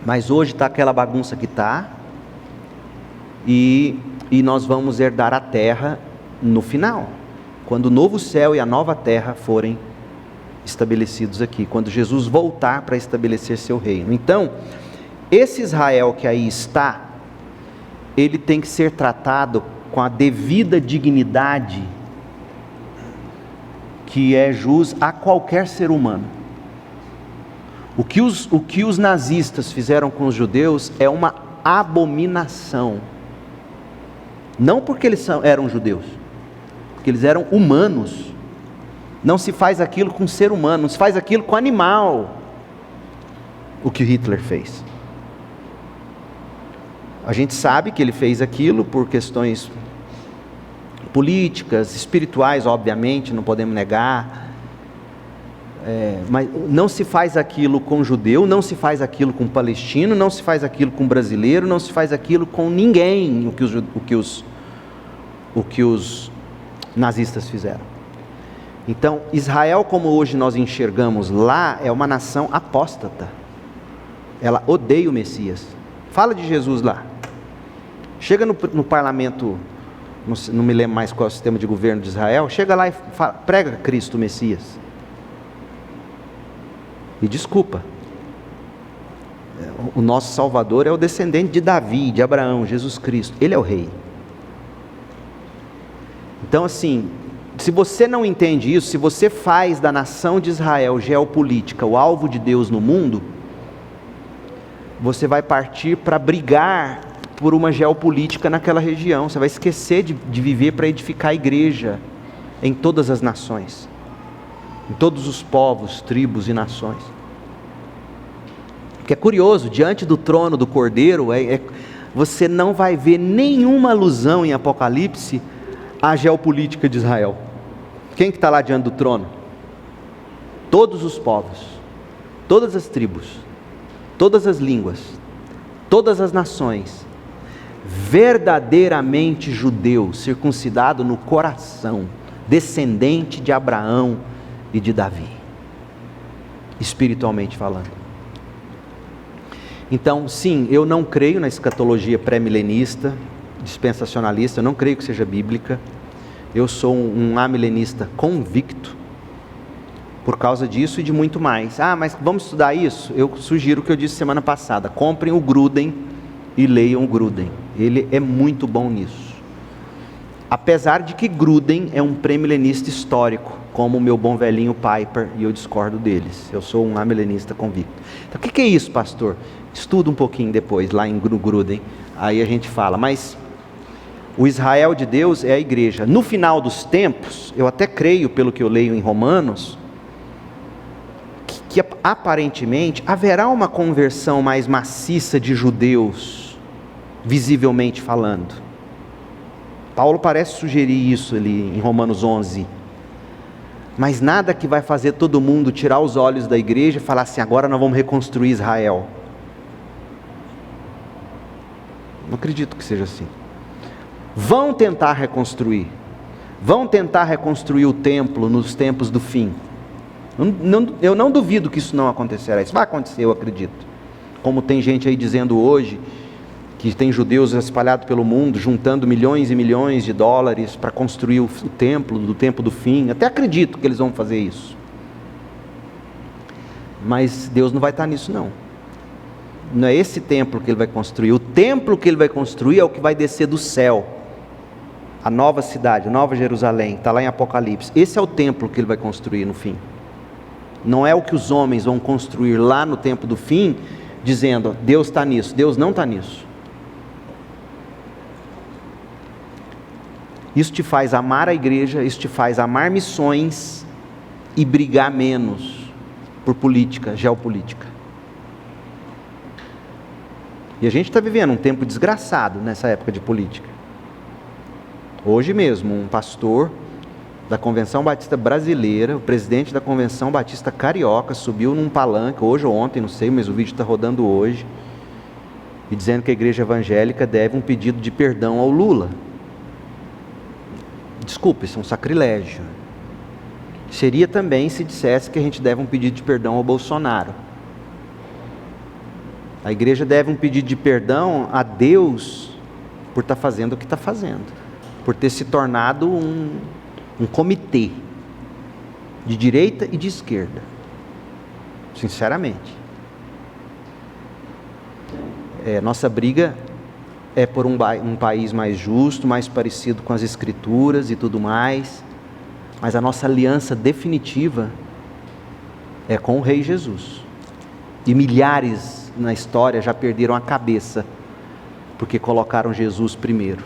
Mas hoje está aquela bagunça que está, e nós vamos herdar a terra no final, quando o novo céu e a nova terra forem estabelecidos aqui, quando Jesus voltar para estabelecer seu reino. Então, esse Israel que aí está, ele tem que ser tratado com a devida dignidade que é jus a qualquer ser humano. O que os nazistas fizeram com os judeus é uma abominação. Não porque eles eram judeus, porque eles eram humanos. Não se faz aquilo com ser humano, não se faz aquilo com animal. O que Hitler fez. A gente sabe que ele fez aquilo por questões políticas, espirituais, obviamente, não podemos negar. Mas não se faz aquilo com judeu, não se faz aquilo com palestino, não se faz aquilo com brasileiro, não se faz aquilo com ninguém, o que os nazistas fizeram. Então, Israel, como hoje nós enxergamos lá, é uma nação apóstata. Ela odeia o Messias. Fala de Jesus lá. Chega no parlamento, não me lembro mais qual é o sistema de governo de Israel, chega lá e fala, prega Cristo, o Messias. E desculpa, o nosso Salvador é o descendente de Davi, de Abraão, Jesus Cristo. Ele é o rei. Então assim, se você não entende isso, se você faz da nação de Israel geopolítica o alvo de Deus no mundo, você vai partir para brigar por uma geopolítica naquela região. Você vai esquecer de viver para edificar a igreja em todas as nações, em todos os povos, tribos e nações. Porque é curioso, diante do trono do Cordeiro, você não vai ver nenhuma alusão em Apocalipse à geopolítica de Israel. Quem que está lá diante do trono? Todos os povos, todas as tribos, todas as línguas, todas as nações, verdadeiramente judeu, circuncidado no coração, descendente de Abraão e de Davi, espiritualmente falando. Então, sim, eu não creio na escatologia pré-milenista, dispensacionalista, eu não creio que seja bíblica. Eu sou um amilenista convicto, por causa disso e de muito mais. Mas vamos estudar isso? Eu sugiro o que eu disse semana passada: comprem o Gruden e leiam o Gruden. Ele é muito bom nisso. Apesar de que Gruden é um pré-milenista histórico, como o meu bom velhinho Piper, e eu discordo deles. Eu sou um amilenista convicto. Então, o que é isso, pastor? Estuda um pouquinho depois, lá em Gruden, aí a gente fala. Mas o Israel de Deus é a igreja. No final dos tempos, eu até creio, pelo que eu leio em Romanos, que aparentemente haverá uma conversão mais maciça de judeus, visivelmente falando. Paulo parece sugerir isso ali em Romanos 11. Mas nada que vai fazer todo mundo tirar os olhos da igreja e falar assim: agora nós vamos reconstruir Israel. Não acredito que seja assim. Vão tentar reconstruir o templo nos tempos do fim. Eu não duvido que isso não acontecerá. Isso vai acontecer, eu acredito. Como tem gente aí dizendo hoje que tem judeus espalhados pelo mundo juntando milhões e milhões de dólares para construir o templo do tempo do fim. Até acredito que eles vão fazer isso. Mas Deus não vai estar nisso, não. Não é esse templo que ele vai construir. O templo que ele vai construir é o que vai descer do céu. A nova cidade, a nova Jerusalém, está lá em Apocalipse. Esse é o templo que ele vai construir no fim. Não é o que os homens vão construir lá no tempo do fim, dizendo, Deus está nisso. Deus não está nisso. Isso te faz amar a igreja, isso te faz amar missões e brigar menos por política, geopolítica. E a gente está vivendo um tempo desgraçado nessa época de política. Hoje mesmo, um pastor da Convenção Batista Brasileira, o presidente da Convenção Batista Carioca, subiu num palanque, hoje ou ontem, não sei, mas o vídeo está rodando hoje, e dizendo que a igreja evangélica deve um pedido de perdão ao Lula. Desculpe, isso é um sacrilégio. Seria também se dissesse que a gente deve um pedido de perdão ao Bolsonaro. A igreja deve um pedido de perdão a Deus por estar fazendo o que está fazendo, por ter se tornado um comitê de direita e de esquerda, sinceramente. Nossa briga é por um país mais justo, mais parecido com as Escrituras e tudo mais, mas a nossa aliança definitiva é com o Rei Jesus. E milhares na história já perderam a cabeça, porque colocaram Jesus primeiro.